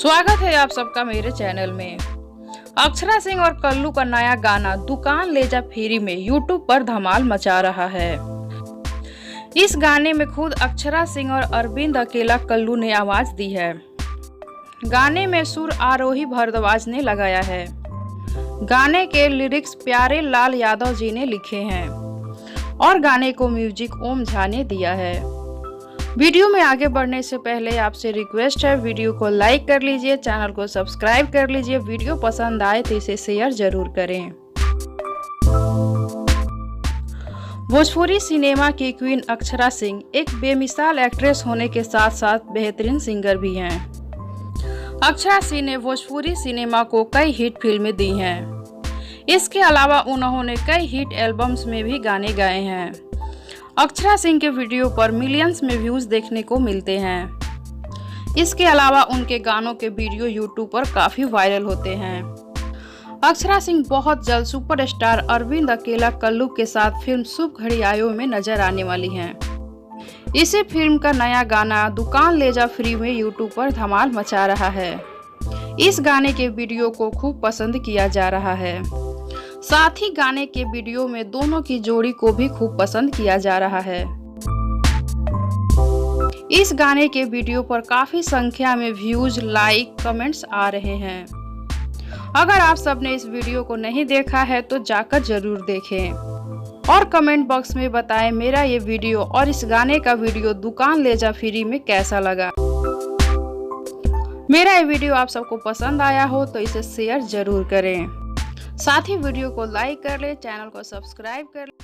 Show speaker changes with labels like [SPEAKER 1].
[SPEAKER 1] स्वागत है आप सबका मेरे चैनल में। अक्षरा सिंह और कल्लू का नया गाना दुकान ले जा फ्री में यूट्यूब पर धमाल मचा रहा है। इस गाने में खुद अक्षरा सिंह और अरविंद अकेला कल्लू ने आवाज दी है। गाने में सुर आरोही भारद्वाज ने लगाया है। गाने के लिरिक्स प्यारे लाल यादव जी ने लिखे हैं और गाने को म्यूजिक ओम झा ने दिया है। वीडियो में आगे बढ़ने से पहले आपसे रिक्वेस्ट है, वीडियो को लाइक कर लीजिए, चैनल को सब्सक्राइब कर लीजिए। वीडियो पसंद आए तो इसे शेयर जरूर करें। भोजपुरी सिनेमा की क्वीन अक्षरा सिंह एक बेमिसाल एक्ट्रेस होने के साथ साथ बेहतरीन सिंगर भी हैं। अक्षरा सिंह ने भोजपुरी सिनेमा को कई हिट फिल्में दी हैं। इसके अलावा उन्होंने कई हिट एल्बम्स में भी गाने गाए हैं। अक्षरा सिंह के वीडियो पर मिलियंस में व्यूज देखने को मिलते हैं। इसके अलावा उनके गानों के वीडियो यूट्यूब पर काफी वायरल होते हैं। अक्षरा सिंह बहुत जल्द सुपरस्टार अरविंद अकेला कल्लू के साथ फिल्म शुभ घड़ी आयो में नजर आने वाली हैं। इसी फिल्म का नया गाना दुकान ले जा फ्री में यूट्यूब पर धमाल मचा रहा है। इस गाने के वीडियो को खूब पसंद किया जा रहा है। साथ ही गाने के वीडियो में दोनों की जोड़ी को भी खूब पसंद किया जा रहा है। इस गाने के वीडियो पर काफी संख्या में व्यूज, लाइक, कमेंट्स आ रहे हैं। अगर आप सबने इस वीडियो को नहीं देखा है तो जाकर जरूर देखें और कमेंट बॉक्स में बताएं मेरा ये वीडियो और इस गाने का वीडियो दुकान ले जा फ्री में कैसा लगा। मेरा ये वीडियो आप सबको पसंद आया हो तो इसे शेयर जरूर करें। साथ ही वीडियो को लाइक कर ले, चैनल को सब्सक्राइब कर ले।